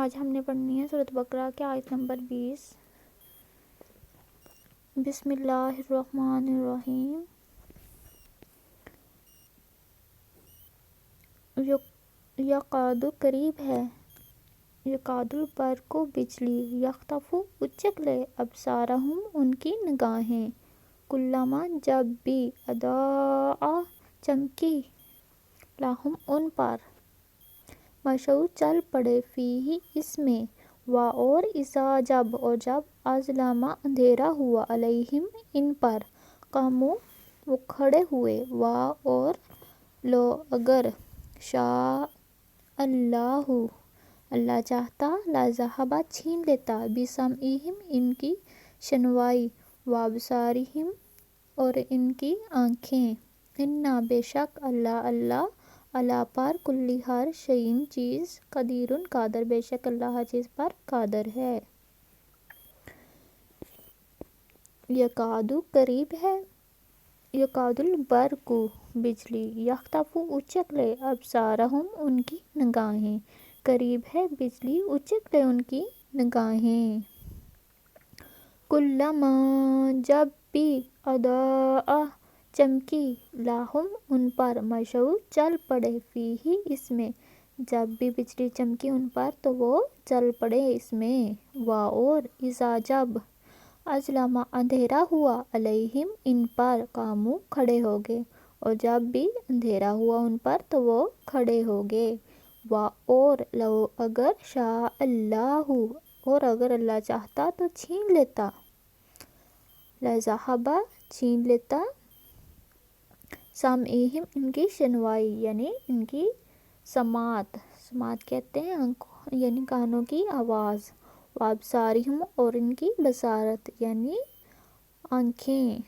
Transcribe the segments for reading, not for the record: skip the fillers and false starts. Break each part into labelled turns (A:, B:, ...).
A: آج ہم نے پڑھنی ہے سورۃ بقرہ کی آیت نمبر 20۔ بسم اللہ الرحمن الرحیم۔ یکاد قریب ہے، یکاد البرق بجلی، یخطف اچک لے، ابصارہم ان کی نگاہیں، کلما جب بھی اضاء چمکی، لہم ان پر، مشوا چل پڑے، فیہ اس میں، اور اذا جب، اور جب، اظلم اندھیرا ہوا، علیہم ان پر، قاموا وہ کھڑے ہوئے، اور لو اگر شاء اللہ اللہ چاہتا، لذہب چھین لیتا، بسمعہم ان کی شنوائی، وابصارہم اور ان کی آنکھیں، انا بے شک اللہ علی پر کل ہر شیء چیز، قدیر قادر، بے شک اللہ ہر چیز پر قادر ہے۔ یکاد قریب ہے، یکاد البرق بجلی، یخطف اچک لے، ابصارہم ان کی نگاہیں، قریب ہے بجلی اچک لے ان کی نگاہیں، کلما جب بھی اضاء چمکی، لہم ان پر، مشوا چل پڑے، فیہ اس میں، جب بھی بجلی چمکی ان پر تو وہ چل پڑے اس میں، اور اذا جب، اظلم اندھیرا ہوا، علیہم ان پر، قاموا کھڑے ہو گئے، اور جب بھی اندھیرا ہوا ان پر تو وہ کھڑے ہو گئے، اور لو اگر شاء اللہ اور اگر اللہ چاہتا تو چھین لیتا، لذہب چھین لیتا، سمعہم ان کی شنوائی یعنی ان کی سماعت کہتے ہیں یعنی کانوں کی آواز، وابصارہم اور ان کی بصارت یعنی آنکھیں،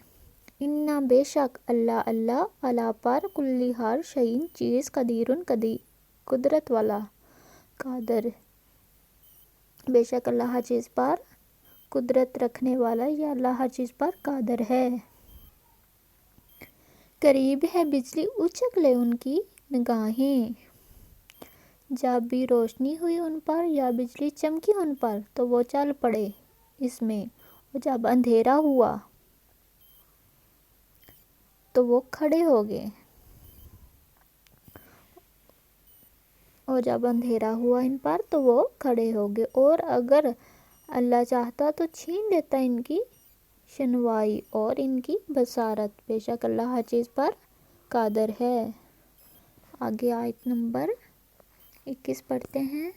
A: انا بے شک اللہ علی پر کل ہر شیء چیز، قدیر قدرت والا، قادر بے شک اللہ ہر چیز پر قدرت رکھنے والا یا اللہ ہر چیز پر قادر ہے۔ قریب ہے بجلی اچک لے ان کی نگاہیں، جب بھی روشنی ہوئی ان پر یا بجلی چمکی ان پر تو وہ چل پڑے اس میں، اور جب اندھیرا ہوا تو وہ کھڑے ہو گئے، اور جب اندھیرا ہوا ان پر تو وہ کھڑے ہو گئے، اور اگر اللہ چاہتا تو چھین لیتا ان کی شنوائی اور ان کی بصارت، بے شک اللہ ہر چیز پر قادر ہے۔ آگے آیت نمبر 21 پڑھتے ہیں۔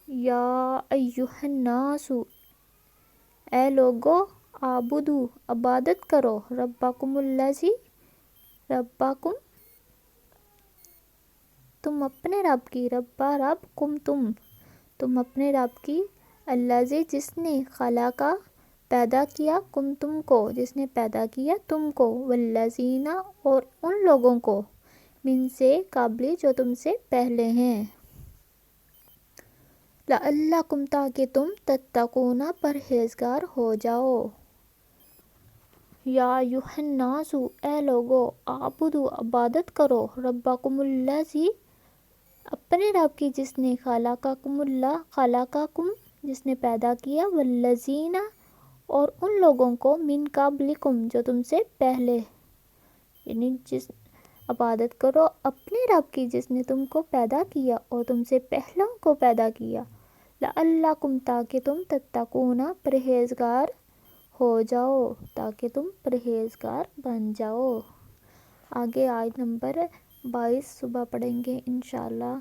A: یا ایہا الناس اے لوگو، اعبدوا عبادت کرو، ربکم الذی ربکم تم اپنے رب کی، ربکم تم اپنے رب کی، الذی جس نے، خلق پیدا کیا، کم تم کو جس نے پیدا کیا تم کو، والذین اور ان لوگوں کو، من سے قبل جو تم سے پہلے ہیں، لعلکم تاکہ تم، تتقون پرہیزگار ہو جاؤ۔ یا ایہا الناس اے لوگو، اعبدوا عبادت کرو، ربکم الذی اپنے رب کی، جس نے، خلقکم جس نے پیدا کیا، والذین اور ان لوگوں کو، من قبلکم جو تم سے پہلے، یعنی عبادت کرو اپنے رب کی جس نے تم کو پیدا کیا اور تم سے پہلوں کو پیدا کیا، لعلکم تاکہ تم، تتقون پرہیزگار ہو جاؤ، تاکہ تم پرہیزگار بن جاؤ۔ آگے آیت نمبر 22 صبح پڑھیں گے انشاءاللہ۔